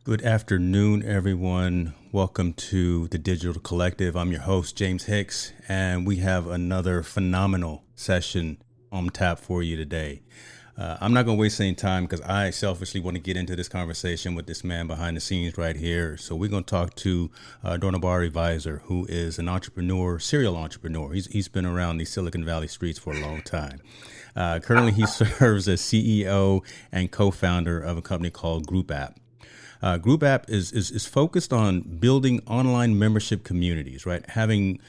Good afternoon, everyone. Welcome to the Digital Collective. I'm your host, James Hicks, and we have another phenomenal session on tap for you today. I'm not going to waste any time because I selfishly want to get into this conversation with this man behind the scenes right here. So we're going to talk to Dornubari Vizor, who is an entrepreneur, serial entrepreneur. He's been around the Silicon Valley streets for a long time. Currently, he serves as CEO and co-founder of a company called GroupApp. GroupApp is focused on building online membership communities, right? Having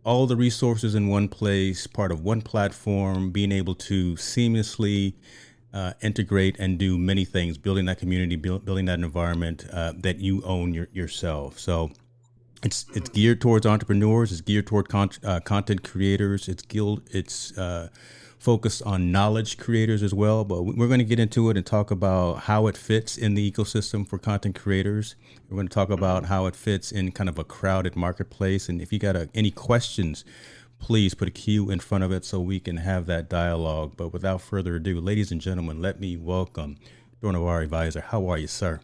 all the resources in one place, part of one platform, being able to seamlessly integrate and do many things, building that community, building that environment that you own yourself. So it's geared towards entrepreneurs. It's geared toward content creators. It's focused on knowledge creators as well. But we're going to get into it and talk about how it fits in the ecosystem for content creators. We're going to talk about how it fits in kind of a crowded marketplace. And if you got any questions, please put a Q in front of it so we can have that dialogue. But without further ado, ladies and gentlemen, let me welcome Dornubari Vizor. How are you, sir?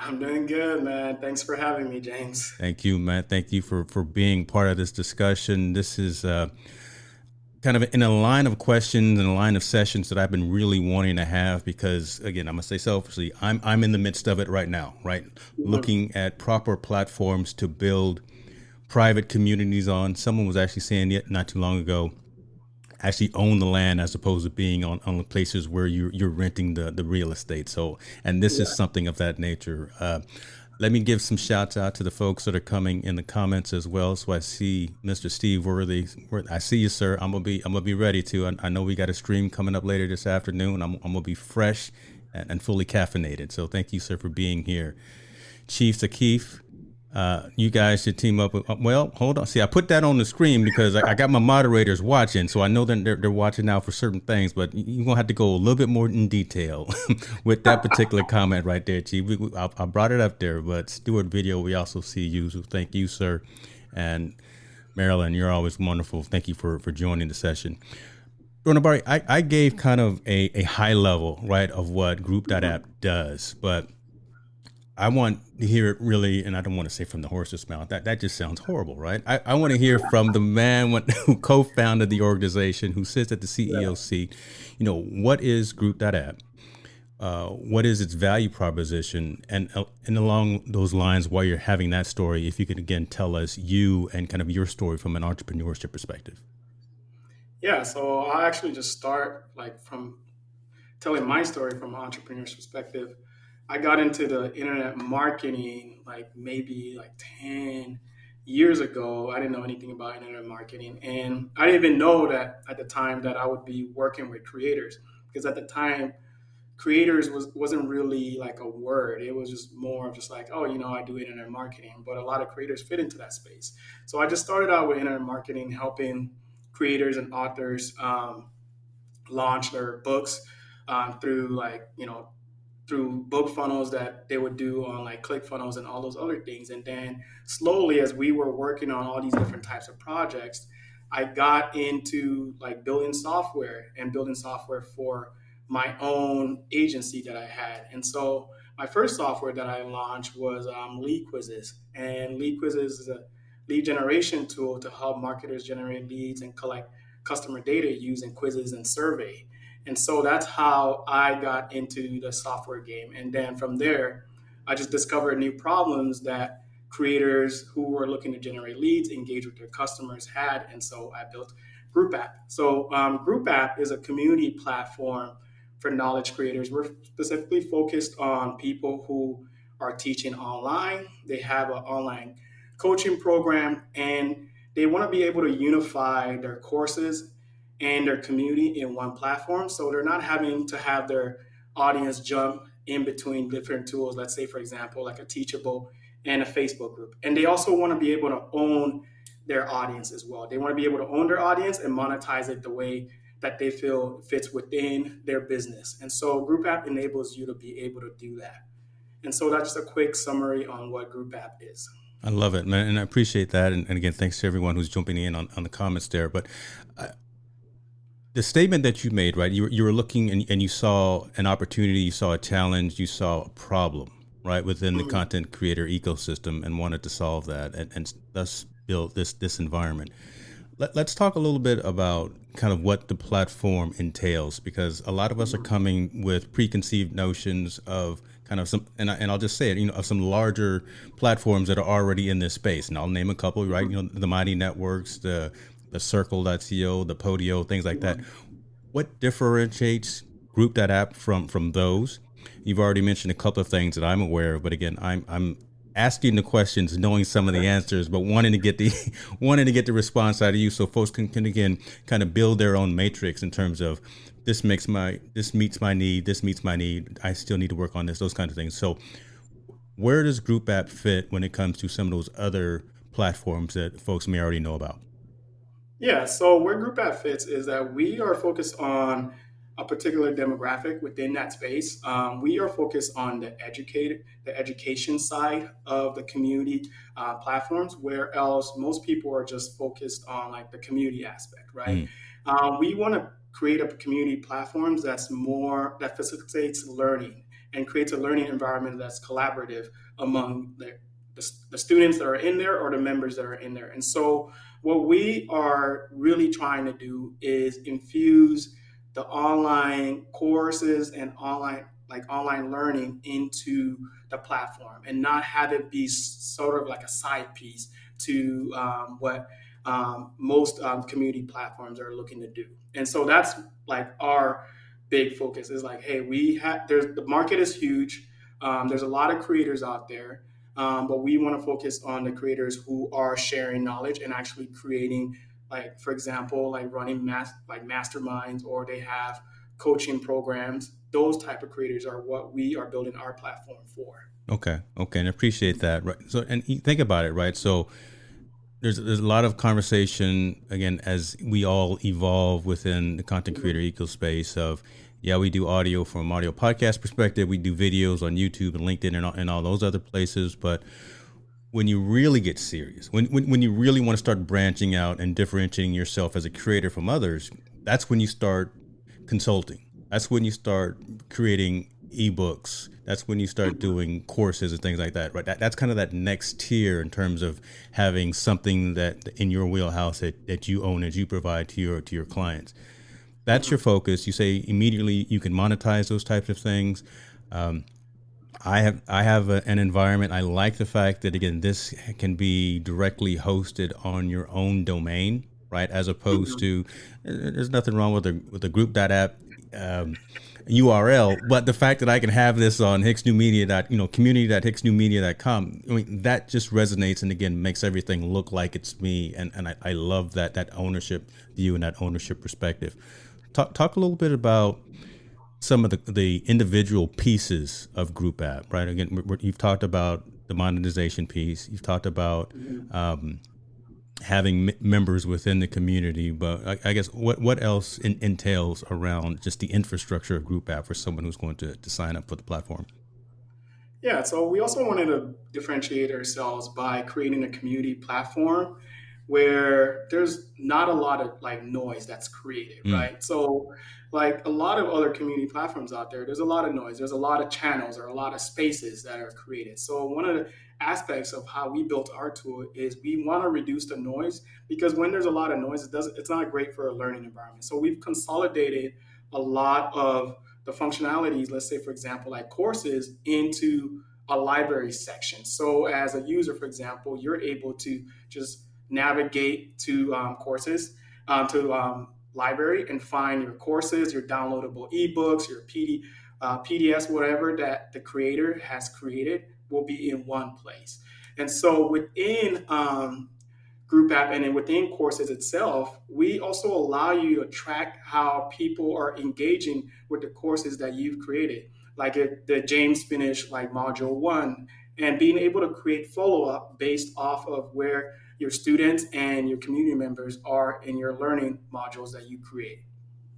I'm doing good, man. Thanks for having me, James. Thank you, Matt. Thank you for being part of this discussion. This is kind of in a line of questions and a line of sessions that I've been really wanting to have because, again, I'm gonna say selfishly, I'm in the midst of it right now, right? Mhm. Looking at proper platforms to build private communities on. Someone was actually saying it not too long ago. Actually own the land as opposed to being on the places where you're renting the real estate. So, and this is Yeah. something of that nature. Let me give some shouts out to the folks that are coming in the comments as well. So I see Mr. Steve Worthy. I see you, sir. I'm gonna be ready to. I know we got a stream coming up later this afternoon. I'm gonna be fresh and fully caffeinated. So thank you, sir, for being here. Chief Sakif, you guys should team up. Well, hold on. See, I put that on the screen because I got my moderators watching, so I know that they're watching now for certain things. But you're gonna have to go a little bit more in detail with that particular comment right there, Chief. I brought it up there, but Stewart Video, we also see you. So thank you, sir. And Marilyn, you're always wonderful. Thank you for joining the session. Ronabari, I gave kind of a high level, right, of what Mhm. Group.app does, but I want to hear it really, and I don't want to say from the horse's mouth. That just sounds horrible, right? I want to hear from the man who co-founded the organization, who sits at the CEO Yeah. seat. What is Group.app? What is its value proposition? And along those lines, while you're having that story, if you could again tell us you and kind of your story from an entrepreneurship perspective. Yeah. So I'll actually just start like from telling my story from an entrepreneur's perspective. I got into the internet marketing like maybe like 10 years ago. I didn't know anything about internet marketing. And I didn't even know that at the time that I would be working with creators because at the time creators wasn't really like a word. It was just more of just like, oh, I do internet marketing, but a lot of creators fit into that space. So I just started out with internet marketing, helping creators and authors launch their books through like through book funnels that they would do on like click funnels and all those other things. And then slowly, as we were working on all these different types of projects, I got into like building software for my own agency that I had. And so my first software that I launched was Lead Quizzes. And Lead Quizzes is a lead generation tool to help marketers generate leads and collect customer data using quizzes and survey. And so that's how I got into the software game. And then from there, I just discovered new problems that creators who were looking to generate leads, engage with their customers had. And so I built GroupApp. So GroupApp is a community platform for knowledge creators. We're specifically focused on people who are teaching online. They have an online coaching program and they want to be able to unify their courses and their community in one platform. So they're not having to have their audience jump in between different tools. Let's say, for example, like a Teachable and a Facebook group. And they also want to be able to own their audience as well. They want to be able to own their audience and monetize it the way that they feel fits within their business. And so Group App enables you to be able to do that. And so that's just a quick summary on what Group App is. I love it, man, and I appreciate that. And again, thanks to everyone who's jumping in on the comments there. But the statement that you made, right? You were looking and you saw an opportunity, you saw a challenge, you saw a problem. right, within the Mhm. content creator ecosystem and wanted to solve that and thus build this environment. Let's talk a little bit about kind of what the platform entails, because a lot of us are Mhm. coming with preconceived notions of kind of some, and I'll just say it, of some larger platforms that are already in this space. And I'll name a couple, right? Mhm. The Mighty Networks, the Circle.co, the Podio, things like that. Mhm. What differentiates GroupApp from those? You've already mentioned a couple of things that I'm aware of, but again, I'm asking the questions, knowing some of the answers, but wanting to get the wanting to get the response out of you, so folks can again kind of build their own matrix in terms of this meets my need, this meets my need. I still need to work on this, those kinds of things. So, where does GroupApp fit when it comes to some of those other platforms that folks may already know about? Yeah, so where GroupApp fits is that we are focused on a particular demographic within that space. We are focused on the education side of the community platforms, where else most people are just focused on like the community aspect, right? Mm, We want to create a community platforms that facilitates learning and creates a learning environment that's collaborative among the students that are in there or the members that are in there. And so what we are really trying to do is infuse the online courses and online learning into the platform and not have it be sort of like a side piece to what most community platforms are looking to do. And so that's like our big focus is like, hey, there's the market is huge. There's a lot of creators out there, but we want to focus on the creators who are sharing knowledge and actually creating, like for example, like running masterminds, or they have coaching programs. Those type of creators are what we are building our platform for. okay, and I appreciate that. Right. So, and think about it, right? So, there's a lot of conversation again as we all evolve within the content creator Mhm. ecospace of, yeah, we do audio from audio podcast perspective, we do videos on YouTube and LinkedIn and all those other places, but when you really get serious, when you really want to start branching out and differentiating yourself as a creator from others, that's when you start consulting. That's when you start creating ebooks. That's when you start Mhm. doing courses and things like that, right? That's kind of that next tier in terms of having something that in your wheelhouse that you own, that you provide to your clients. That's your Mhm. focus. You say immediately you can monetize those types of things. I have an environment. I like the fact that again this can be directly hosted on your own domain, right? As opposed Mhm. to there's nothing wrong with the group.app um, URL, but the fact that I can have this on Hicks New Media community.hicksnewmedia.com, I mean that just resonates and again makes everything look like it's me, and I love that ownership view and that ownership perspective. Talk a little bit about some of the individual pieces of Group App, right? Again, you've talked about the monetization piece. You've talked about Mhm. having members within the community, but I guess what else entails around just the infrastructure of Group App for someone who's going to sign up for the platform? Yeah, so we also wanted to differentiate ourselves by creating a community platform where there's not a lot of like noise that's created, Mm. right? So like a lot of other community platforms out there, there's a lot of noise, there's a lot of channels or a lot of spaces that are created. So one of the aspects of how we built our tool is we want to reduce the noise, because when there's a lot of noise, it's not great for a learning environment. So we've consolidated a lot of the functionalities, let's say, for example, like courses, into a library section. So, as a user, for example, you're able to just navigate to courses, to library, and find your courses, your downloadable ebooks, your PDFs, whatever that the creator has created will be in one place. And so, within group app and then within courses itself, we also allow you to track how people are engaging with the courses that you've created. Like if the James finished like module one, and being able to create follow up based off of where your students and your community members are in your learning modules that you create.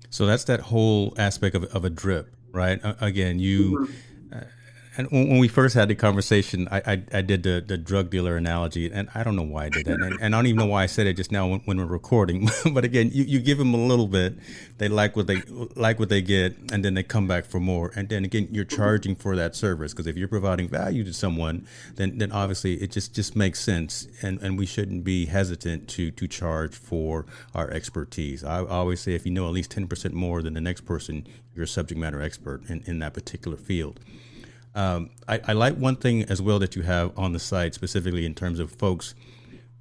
So that's that whole aspect of a drip, right? Again, you Mhm. And when we first had the conversation, I did the drug dealer analogy, and I don't know why I did that, and I don't even know why I said it just now when we're recording. But again, you give them a little bit, they like what they get, and then they come back for more. And then again, you're charging for that service because if you're providing value to someone, then obviously it just makes sense, and we shouldn't be hesitant to charge for our expertise. I always say if you know at least 10% more than the next person, you're a subject matter expert in that particular field. I like one thing as well that you have on the site, specifically in terms of folks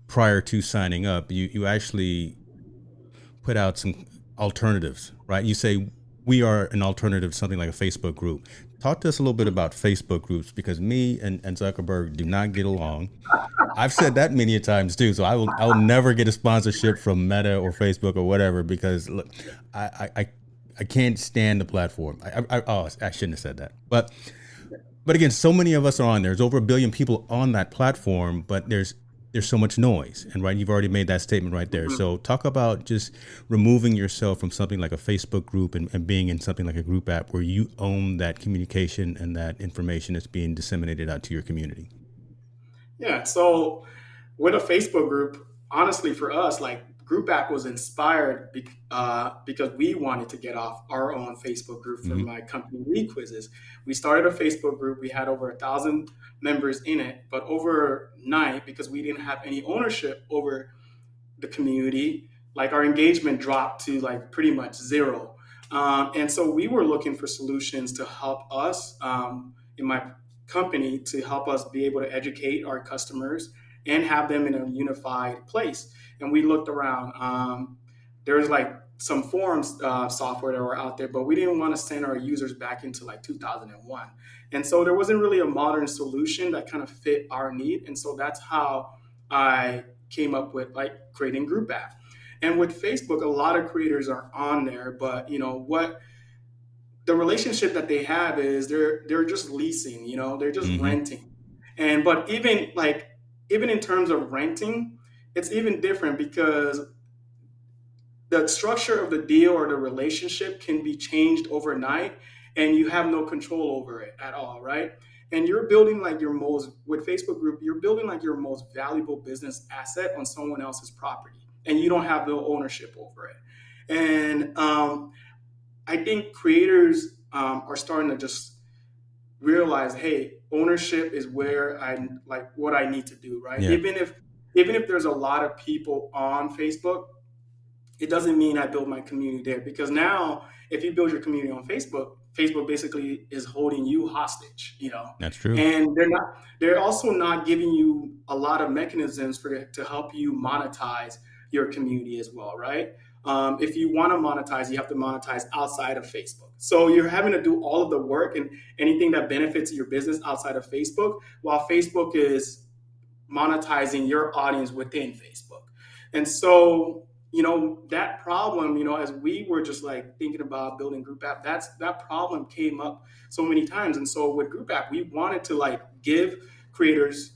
prior to signing up. You actually put out some alternatives, right? You say we are an alternative to something like a Facebook group. Talk to us a little bit about Facebook groups because me and Zuckerberg do not get along. I've said that many a times too. So I will never get a sponsorship from Meta or Facebook or whatever because look, I can't stand the platform. I shouldn't have said that, but again, so many of us are on there. There's over a billion people on that platform, but there's so much noise. And right, you've already made that statement right there. So talk about just removing yourself from something like a Facebook group and being in something like a group app where you own that communication and that information that's being disseminated out to your community. Yeah. So with a Facebook group, honestly, for us, like GroupApp was inspired because we wanted to get off our own Facebook group for Mm-hmm. my company lead quizzes. We started a Facebook group. We had over 1,000 members in it, but overnight, because we didn't have any ownership over the community, like our engagement dropped to like pretty much zero. And so we were looking for solutions to help us in my company to help us be able to educate our customers and have them in a unified place. And we looked around. There's like some forums software that were out there, but we didn't want to send our users back into like 2001. And so there wasn't really a modern solution that kind of fit our need. And so that's how I came up with like creating GroupApp. And with Facebook, a lot of creators are on there, but what the relationship that they have is they're just leasing, they're just Mm-hmm. renting. And but even in terms of renting, it's even different because the structure of the deal or the relationship can be changed overnight and you have no control over it at all, right? And you're building like your most with Facebook group, you're building like your most valuable business asset on someone else's property and you don't have no ownership over it. And I think creators are starting to just realize, hey, ownership is where I like what I need to do, right? Yeah, Even if there's a lot of people on Facebook, it doesn't mean I build my community there because now if you build your community on Facebook, Facebook basically is holding you hostage. that's true. And they're also not giving you a lot of mechanisms to help you monetize your community as well, right? If you want to monetize, you have to monetize outside of Facebook. So you're having to do all of the work and anything that benefits your business outside of Facebook, while Facebook is monetizing your audience within Facebook. And so, that problem, as we were just like thinking about building GroupApp, that problem came up so many times. And so with GroupApp, we wanted to like give creators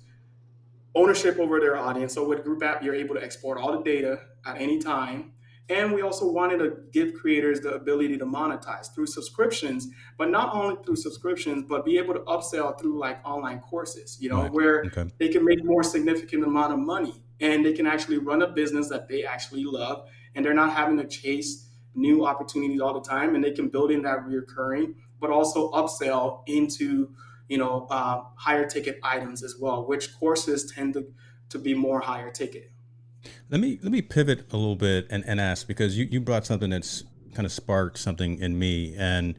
ownership over their audience. So with GroupApp, you're able to export all the data at any time. And we also wanted to give creators the ability to monetize through subscriptions, but not only through subscriptions, but be able to upsell through like online courses, Right. where Okay. they can make more significant amount of money and they can actually run a business that they actually love and they're not having to chase new opportunities all the time and they can build in that reoccurring, but also upsell into higher ticket items as well, which courses tend to be more higher ticket. Let me pivot a little bit and ask because you brought something that's kind of sparked something in me, and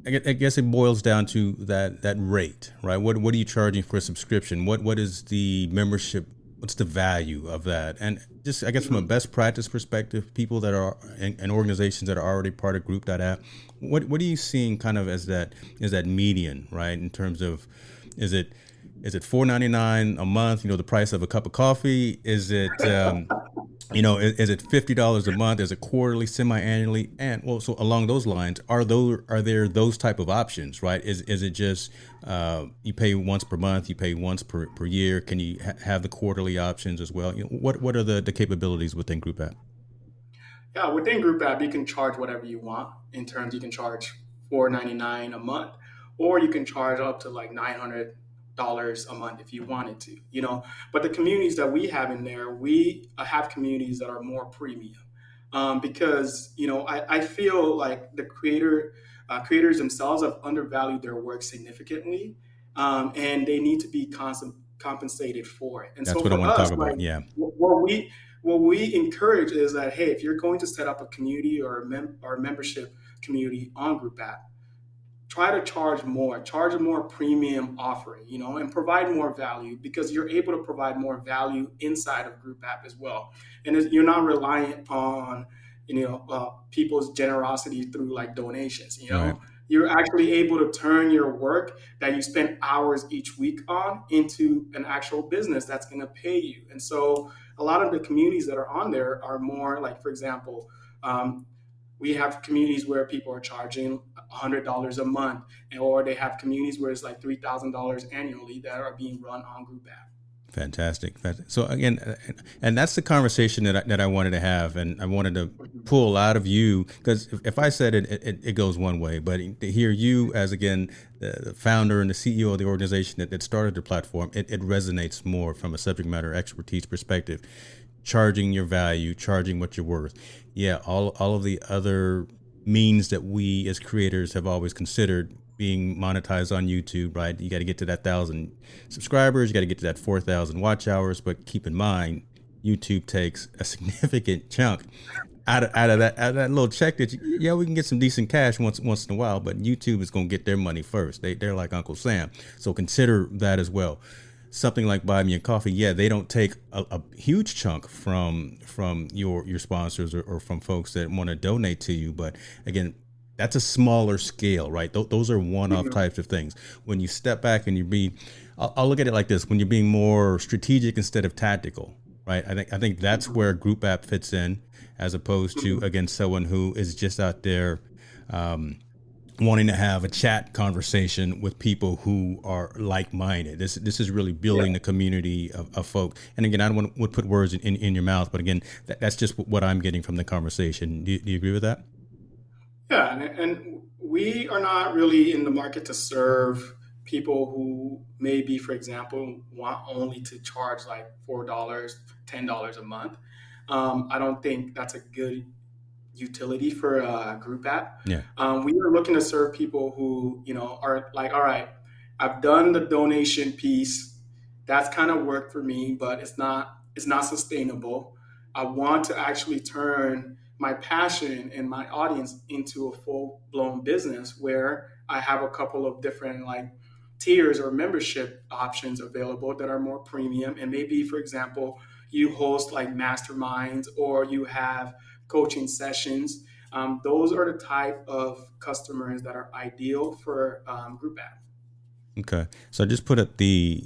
I guess it boils down to that rate, right? What are you charging for a subscription? What is the membership? What's the value of that? And just I guess from a Mhm. best practice perspective, people that are and organizations that are already part of Group.app, what are you seeing kind of as that median, right? In terms of is it $4.99 a month? The price of a cup of coffee. Is it is it $50 a month? Is it quarterly, semi-annually? And well, so along those lines, are there those type of options, right? Is it just you pay once per month, you pay once per year? Can you have the quarterly options as well? What are the capabilities within GroupApp? Yeah, within GroupApp, you can charge whatever you want. In terms, you can charge $4.99 a month, or you can charge up to like $900 a month if you wanted to, But the communities that we have in there, we have communities that are more premium, because I feel like the creators themselves have undervalued their work significantly, and they need to be compensated for it. And That's so what I for want to us, talk like about. Yeah. what we encourage is that, hey, if you're going to set up a community or a membership community on GroupApp, try to charge a more premium offering, and provide more value, because you're able to provide more value inside of GroupApp as well. And you're not reliant on, people's generosity through like donations, Right. You're actually able to turn your work that you spend hours each week on into an actual business that's going to pay you. And so a lot of the communities that are on there are more like, for example, um, we have communities where people are charging $100 a month, or they have communities where it's like $3,000 annually that are being run on GroupApp. Fantastic. So again, and that's the conversation that I wanted to have, and I wanted to pull out of you, because if I said it goes one way, but to hear you as, again, the founder and the CEO of the organization that started the platform, it resonates more from a subject matter expertise perspective. Charging your value, charging what you're worth. Yeah, all of the other means that we as creators have always considered being monetized on YouTube, right? You got to get to that 1,000 subscribers, you got to get to that 4,000 watch hours, but keep in mind, YouTube takes a significant chunk out of that little check that yeah, we can get some decent cash once in a while, but YouTube is going to get their money first. They're like Uncle Sam, so consider that as well. Something like Buy Me a Coffee, yeah, they don't take a huge chunk from your sponsors, or from folks that want to donate to you, but again, that's a smaller scale, right? Those are one-off Mhm. types of things. When you step back and I'll look at it like this: when you're being more strategic instead of tactical, right? I think that's Mhm. where GroupApp fits in, as opposed to, Mhm. again, someone who is just out there wanting to have a chat conversation with people who are like-minded. This is really Yeah. building the community of folk. And again, I don't want to put words in your mouth, but again, that's just what I'm getting from the conversation. Do you agree with that? Yeah, and we are not really in the market to serve people who maybe, for example, want only to charge like $4, $10 a month. I don't think that's a good utility for a group app. Yeah. We are looking to serve people who, are like, all right, I've done the donation piece. That's kind of worked for me, but it's not sustainable. I want to actually turn my passion and my audience into a full blown business where I have a couple of different like tiers or membership options available that are more premium. And maybe, for example, you host like masterminds, or you have coaching sessions. Those are the type of customers that are ideal for GroupApp. Okay. So I just put up the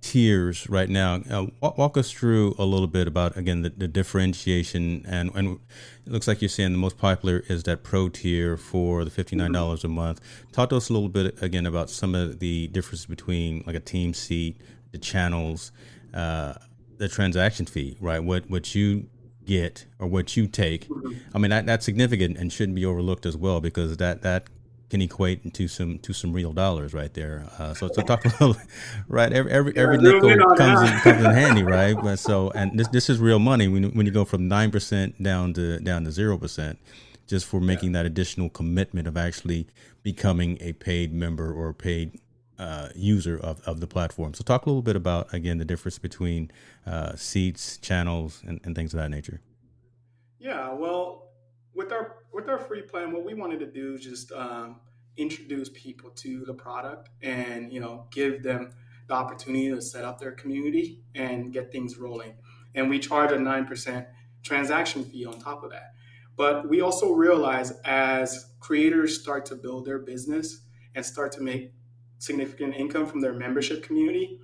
tiers right now. Walk us through a little bit about, again, the differentiation, and it looks like you're saying the most popular is that pro tier for the Mhm. $59 a month. Talk to us a little bit again about some of the differences between like a team seat, the channels, uh, the transaction fee, right? What you get or what you take. Mhm. I mean, that's significant and shouldn't be overlooked as well, because that can equate into some real dollars right there. So talk a little, right? Yeah, Every zoom in nickel on comes in handy, that. right? But so, and this is real money when you go from 9% down to 0%, just for Yeah. making that additional commitment of actually becoming a paid member or a paid user of the platform. So talk a little bit about, again, the difference between seats, channels, and things of that nature. Yeah, well, with our free plan, what we wanted to do is just introduce people to the product, and give them the opportunity to set up their community and get things rolling. And we charge a 9% transaction fee on top of that. But we also realize, as creators start to build their business and start to make significant income from their membership community,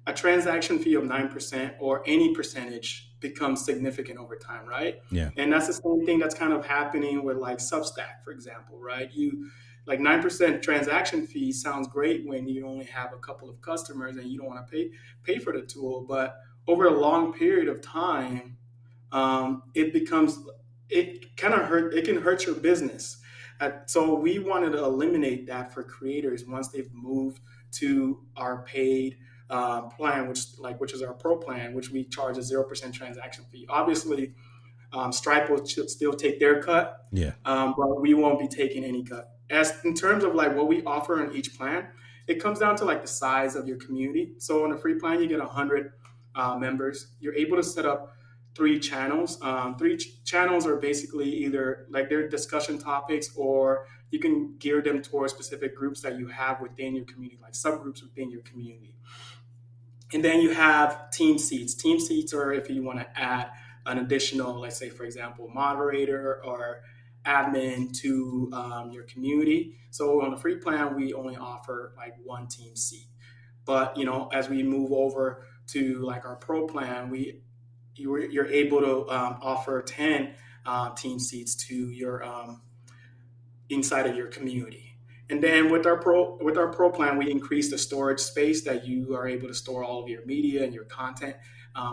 a transaction fee of 9% or any percentage becomes significant over time, right? Yeah. And that's the same thing that's kind of happening with like Substack, for example, right? You like 9% transaction fee sounds great when you only have a couple of customers and you don't want to pay for the tool, but over a long period of time, it becomes it kind of hurt. It can hurt your business. So we wanted to eliminate that for creators once they've moved to our paid plan, which is our pro plan, which we charge a 0% transaction fee. Obviously, Stripe will still take their cut, Yeah. but we won't be taking any cut. As in terms of like what we offer on each plan, it comes down to like the size of your community. So on a free plan, you get 100 members. You're able to set up three channels. Channels are basically either like their discussion topics, or you can gear them towards specific groups that you have within your community, like subgroups within your community. And then you have team seats. Team seats are if you want to add an additional, let's say, for example, moderator or admin to your community. So on the free plan, we only offer like one team seat. But as we move over to like our pro plan, you're able to offer 10 team seats to your inside of your community. And then with our pro plan, we increase the storage space that you are able to store all of your media and your content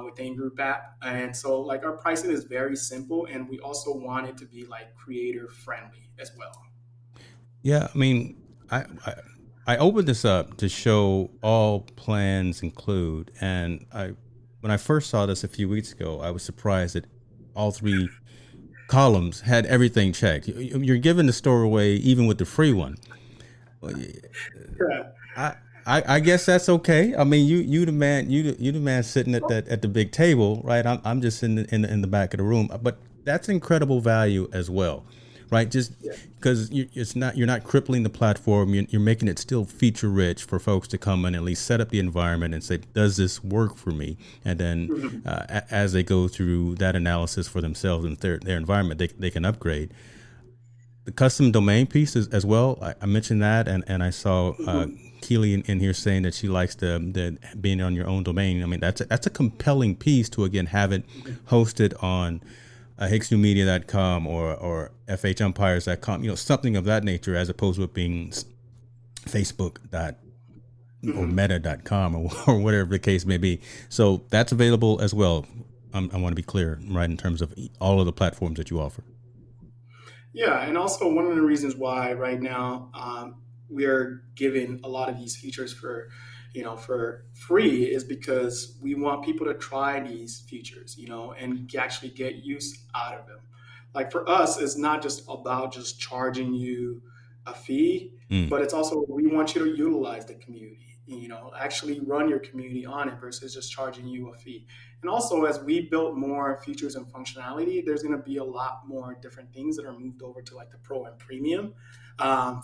within GroupApp. And so like our pricing is very simple, and we also want it to be like creator friendly as well. Yeah, I mean, I opened this up to show all plans include, and when I first saw this a few weeks ago, I was surprised that all three columns had everything checked. You're giving the store away even with the free one. Well, Yeah. I, I guess that's okay. I mean, you the man, you the man sitting at the big table, right? I'm just in the back of the room, but that's incredible value as well, right? Just Yeah. because you're not crippling the platform, you're making it still feature rich for folks to come in and at least set up the environment and say, does this work for me? And then Mhm. as they go through that analysis for themselves and their environment, they can upgrade. The custom domain piece as well. I mentioned that, and I saw Mhm. Keely in here saying that she likes the being on your own domain. I mean, that's a compelling piece to again have it hosted on hicksnewmedia.com or fhumpires.com, something of that nature, as opposed to it being Facebook dot or Mhm. meta.com or whatever the case may be. So that's available as well. I want to be clear, right, in terms of all of the platforms that you offer. Yeah, and also one of the reasons why right now we're giving a lot of these features for free is because we want people to try these features, and actually get use out of them. Like for us, it's not just about just charging you a fee, Mm, but it's also we want you to utilize the community, actually run your community on it versus just charging you a fee. And also, as we build more features and functionality, there's going to be a lot more different things that are moved over to like the pro and premium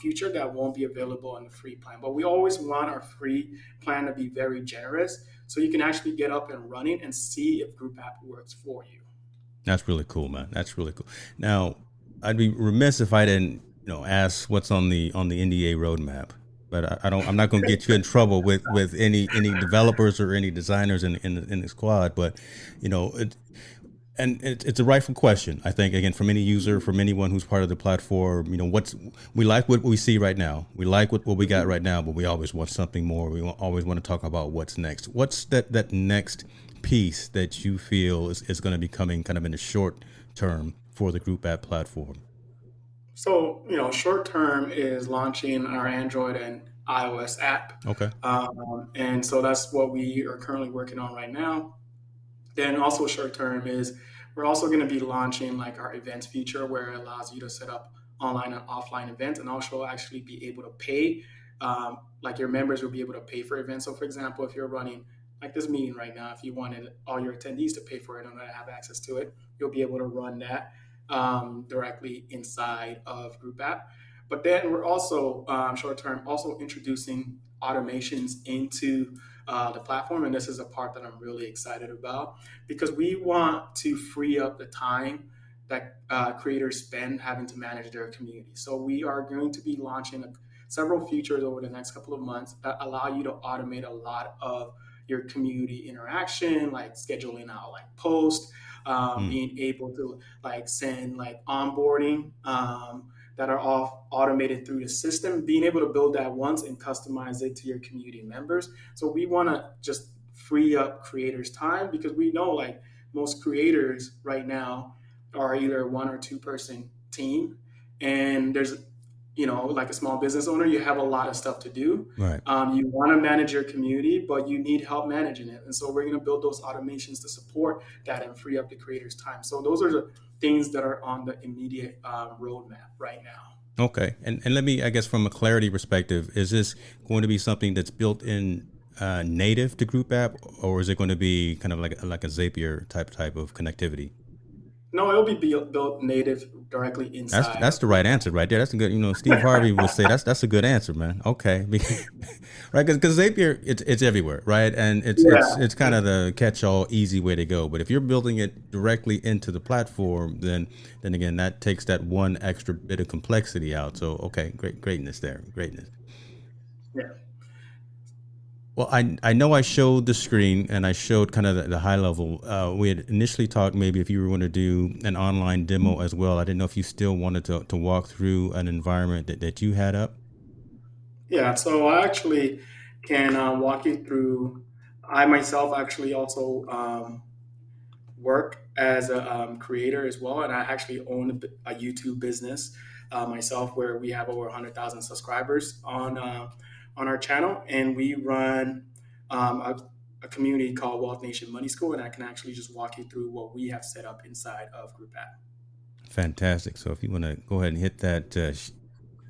feature that won't be available on the free plan. But we always want our free plan to be very generous, so you can actually get up and running and see if GroupApp works for you. that's really cool, man. That's really cool. Now, I'd be remiss if I didn't, ask what's on the NDA roadmap. But I don't. I'm not going to get you in trouble with any developers or any designers in the squad. But it, and it's a rightful question. I think again from any user, from anyone who's part of the platform. We like what we see right now. We like what we got right now, but we always want something more. We always want to talk about what's next. What's that next piece that you feel is going to be coming kind of in the short term for the GroupApp platform? So, short term is launching our Android and iOS app. Okay. And so that's what we are currently working on right now. Then also short term is we're also going to be launching like our events feature where it allows you to set up online and offline events and also actually be able to pay. Like your members will be able to pay for events. So for example, if you're running like this meeting right now, if you wanted all your attendees to pay for it and have access to it, you'll be able to run that directly inside of GroupApp. But then we're also short term also introducing automations into the platform, and this is a part that I'm really excited about because we want to free up the time that creators spend having to manage their community. So we are going to be launching several features over the next couple of months that allow you to automate a lot of your community interaction, like scheduling out like posts, Mm. being able to like send like onboarding that are all automated through the system, being able to build that once and customize it to your community members. So we want to just free up creators' time because we know like most creators right now are either one or two person team, and there's like a small business owner, you have a lot of stuff to do. Right. You want to manage your community, but you need help managing it. And so we're going to build those automations to support that and free up the creator's time. So those are the things that are on the immediate roadmap right now. Okay. And let me, I guess, from a clarity perspective, is this going to be something that's built in native to GroupApp, or is it going to be kind of like a Zapier type of connectivity? No, it'll be built native directly inside That's of the right GroupApp. answer right there. That's a good, Steve Harvey would say that's a good answer, man. Okay, right? Because Zapier, it's everywhere, right? And it's kind of the catch-all, easy way to go. But if you're building it directly into the platform, then again, that takes that one extra bit of complexity out. So okay, greatness there, greatness. Yeah. Well, I know I showed the screen and I showed kind of the high level. We had initially talked maybe if you were going to do an online demo as well. I didn't know if you still wanted to walk through an environment that you had up. Yeah, so I actually can walk you through. I myself actually also work as a creator as well, and I actually own a YouTube business myself, where we have over 100,000 subscribers on our channel, and we run a community called Wealth Nation Money School, and I can actually just walk you through what we have set up inside of GroupApp. Fantastic. So if you want to go ahead and hit that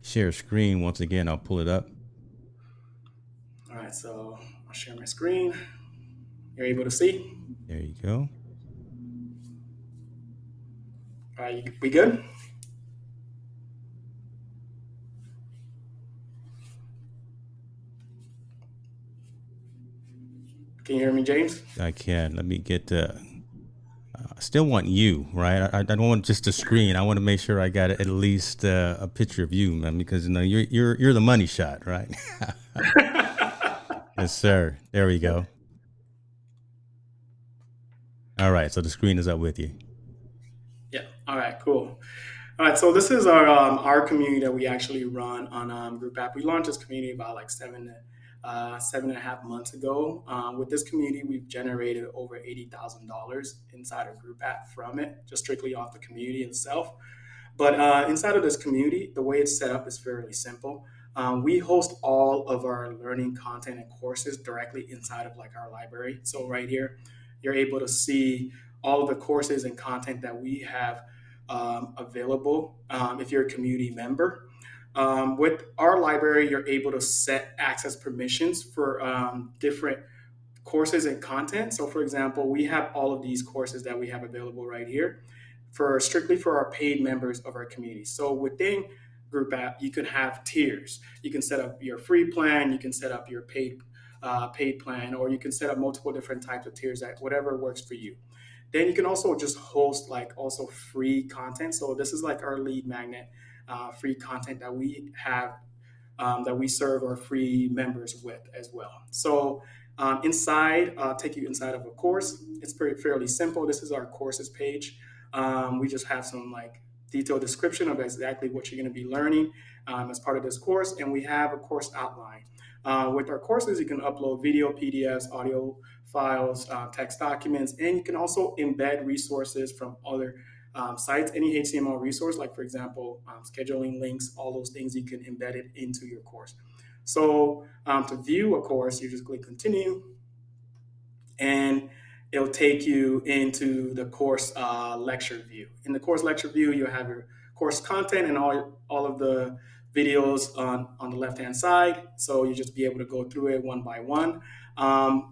share screen once again, I'll pull it up. All right, so I'll share my screen. You're able to see. There you go. All right, we good? Can you hear me, James? I can. Let me get. I still want you, right? I don't want just a screen. I want to make sure I got at least a picture of you, man, because you're the money shot, right? Yes, sir. There we go. All right, so the screen is up with you. Yeah. All right. Cool. All right. So this is our community that we actually run on GroupApp. We launched this community about like 7.5 months ago. With this community, we've generated over $80,000 inside of GroupApp from it, just strictly off the community itself. But inside of this community, the way it's set up is fairly simple. We host all of our learning content and courses directly inside of like our library. So right here, you're able to see all of the courses and content that we have available if you're a community member. With our library, you're able to set access permissions for different courses and content. So, for example, we have all of these courses that we have available right here for strictly for our paid members of our community. So, within GroupApp, you can have tiers. You can set up your free plan. You can set up your paid plan, or you can set up multiple different types of tiers that whatever works for you. Then you can also just host like also free content. So this is like our lead magnet, free content that we have that we serve our free members with as well. So inside, I'll take you inside of a course. It's fairly simple. This is our courses page. We just have some like detailed description of exactly what you're going to be learning as part of this course, and we have a course outline. With our courses, you can upload video, PDFs, audio files, text documents, and you can also embed resources from other sites. Any HTML resource, like for example, scheduling links, all those things, you can embed it into your course. So to view a course, you just click continue, and it'll take you into the course lecture view. In the course lecture view, you have your course content and all of the videos on the left-hand side. So you just be able to go through it one by one.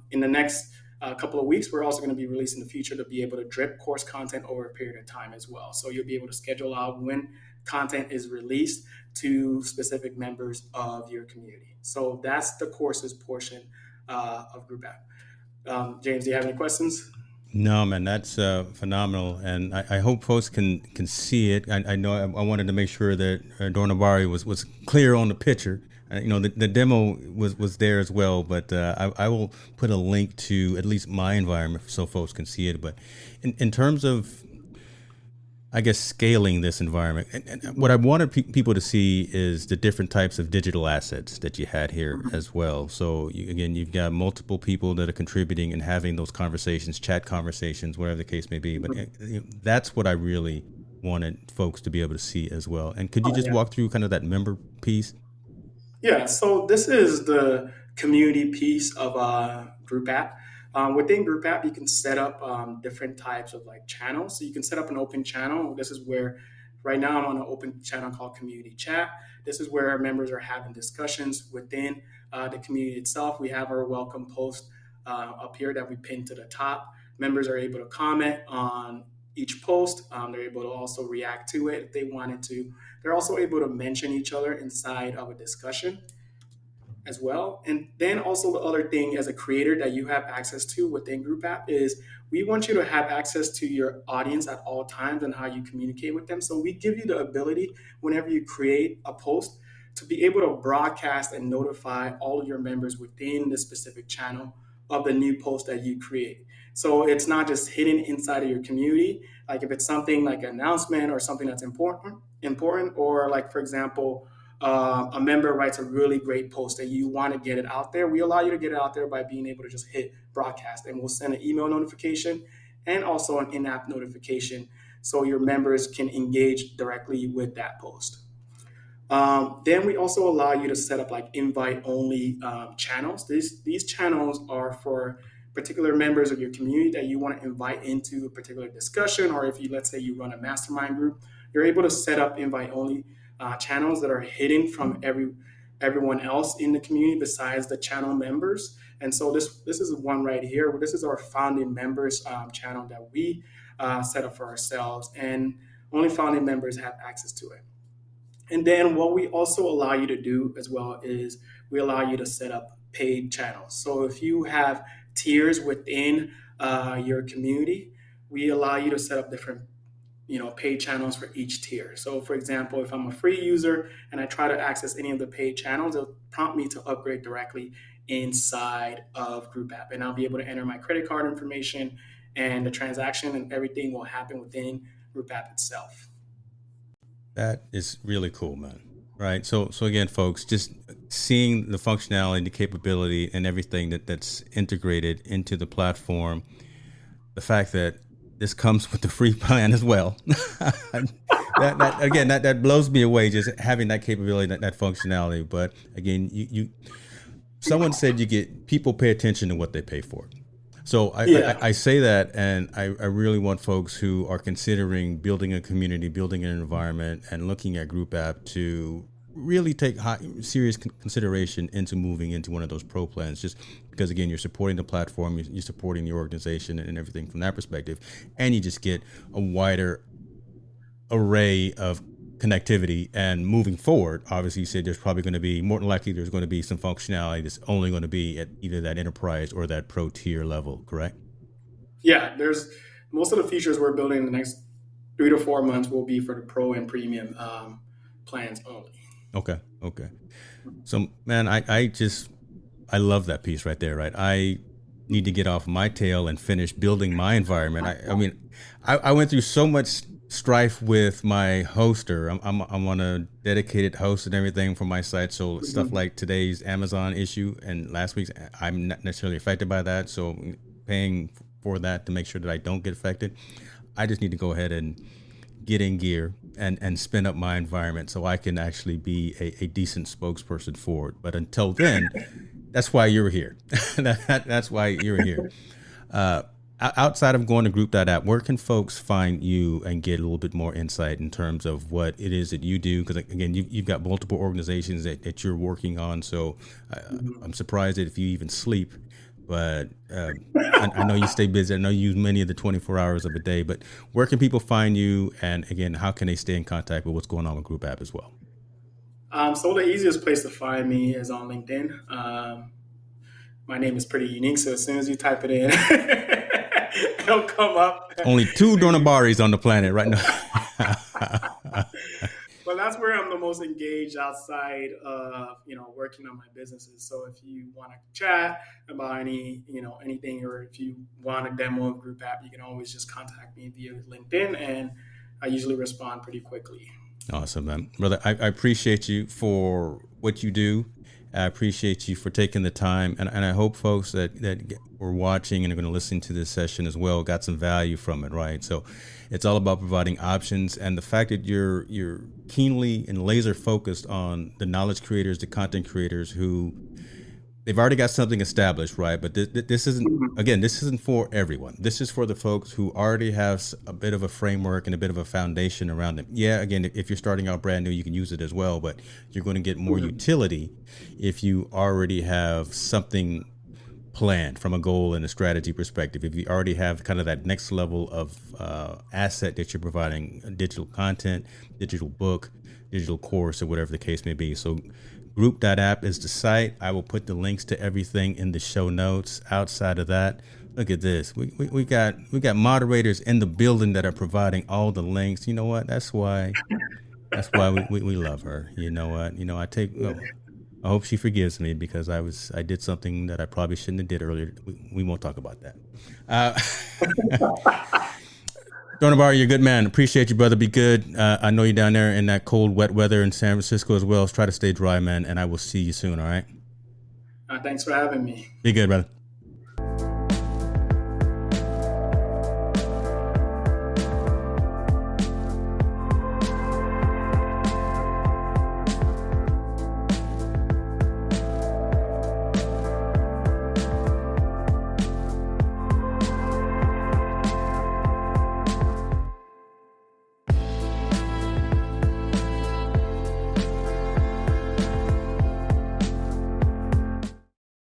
In the next couple of weeks, we're also going to be releasing the feature to be able to drip course content over a period of time as well. So you'll be able to schedule out when content is released to specific members of your community. So that's the courses portion of GroupApp. James, do you have any questions? No, man, that's phenomenal, and I hope folks can see it. I know I wanted to make sure that Dornubari was clear on the picture. The demo was there as well, but I will put a link to at least my environment so folks can see it. But in terms of, I guess, scaling this environment, and what I wanted people to see is the different types of digital assets that you had here as well. So you've got multiple people that are contributing and having those conversations, chat conversations, whatever the case may be. But that's what I really wanted folks to be able to see as well. And could you Oh, just yeah. walk through kind of that member piece? Yeah, so this is the community piece of GroupApp. Within GroupApp, you can set up different types of like channels. So you can set up an open channel. This is where, right now, I'm on an open channel called Community Chat. This is where our members are having discussions within the community itself. We have our welcome post up here that we pin to the top. Members are able to comment on each post. They're able to also react to it if they wanted to. They're also able to mention each other inside of a discussion as well. And then also the other thing as a creator that you have access to within GroupApp is we want you to have access to your audience at all times and how you communicate with them. So we give you the ability whenever you create a post to be able to broadcast and notify all of your members within the specific channel of the new post that you create. So it's not just hidden inside of your community. Like if it's something like an announcement or something that's important, or like for example, a member writes a really great post and you want to get it out there, we allow you to get it out there by being able to just hit broadcast, and we'll send an email notification and also an in-app notification so your members can engage directly with that post. Then we also allow you to set up like invite only channels. These channels are for particular members of your community that you want to invite into a particular discussion, or if you, let's say you run a mastermind group, you're able to set up invite only channels that are hidden from everyone else in the community besides the channel members. And so this is one right here. This is our founding members channel that we set up for ourselves, and only founding members have access to it. And then what we also allow you to do as well is we allow you to set up paid channels. So if you have tiers within your community, we allow you to set up different paid channels for each tier. So for example, if I'm a free user and I try to access any of the paid channels, it'll prompt me to upgrade directly inside of GroupApp, and I'll be able to enter my credit card information, and the transaction and everything will happen within GroupApp itself. That is really cool, man. Right. So again, folks, just seeing the functionality, the capability, and everything that's integrated into the platform. The fact that this comes with the free plan as well. that blows me away. Just having that capability, that functionality. But again, someone said you get people pay attention to what they pay for. So Yeah. I say that, and I really want folks who are considering building a community, building an environment, and looking at GroupApp to really take serious consideration into moving into one of those pro plans. Just because, again, you're supporting the platform, you're supporting the organization, and everything from that perspective, and you just get a wider array of connectivity. And moving forward, obviously you said there's probably going to be, more than likely there's going to be some functionality that's only going to be at either that enterprise or that pro tier level, correct? Yeah, there's most of the features we're building in the next 3 to 4 months will be for the pro and premium plans only. Okay. So man, I love that piece right there, right? I need to get off my tail and finish building my environment. I mean, I went through so much strife with my hoster. I'm on a dedicated host and everything for my site. So stuff Mhm. like today's Amazon issue and last week's, I'm not necessarily affected by that. So paying for that to make sure that I don't get affected. I just need to go ahead and get in gear and spin up my environment so I can actually be a decent spokesperson for it. But until then, that's why you're here. That's why you're here. Uh, Outside of going to group.app, where can folks find you and get a little bit more insight in terms of what it is that you do? Because again, you've got multiple organizations that you're working on. So I'm surprised that if you even sleep, but I know you stay busy. I know you use many of the 24 hours of a day, but where can people find you? And again, how can they stay in contact with what's going on with Group App as well? So the easiest place to find me is on LinkedIn. My name is pretty unique, so as soon as you type it in, it'll come up. Only two Dornubaris on the planet right now. But that's where I'm the most engaged outside of working on my businesses. So if you want to chat about anything, or if you want a demo of Group App, you can always just contact me via LinkedIn, and I usually respond pretty quickly. Awesome, man. Brother, I appreciate you for what you do. I appreciate you for taking the time, and I hope folks that were watching and are going to listen to this session as well got some value from it, right? So it's all about providing options, and the fact that you're keenly and laser focused on the knowledge creators, the content creators who they've already got something established, right? But this isn't, again, this isn't for everyone. This is for the folks who already have a bit of a framework and a bit of a foundation around them. Yeah, again, if you're starting out brand new, you can use it as well, but you're going to get more utility if you already have something planned from a goal and a strategy perspective. If you already have kind of that next level of asset that you're providing, digital content, digital book, digital course, or whatever the case may be. So Group.app is the site. I will put the links to everything in the show notes. Outside of that, look at this. We got moderators in the building that are providing all the links. You know what? That's why we love her. You know what? I hope she forgives me because I did something that I probably shouldn't have did earlier. We won't talk about that. Dornubari, you're a good man. Appreciate you, brother. Be good. I know you're down there in that cold, wet weather in San Francisco as well. Try to stay dry, man. And I will see you soon. All right. Thanks for having me. Be good, brother.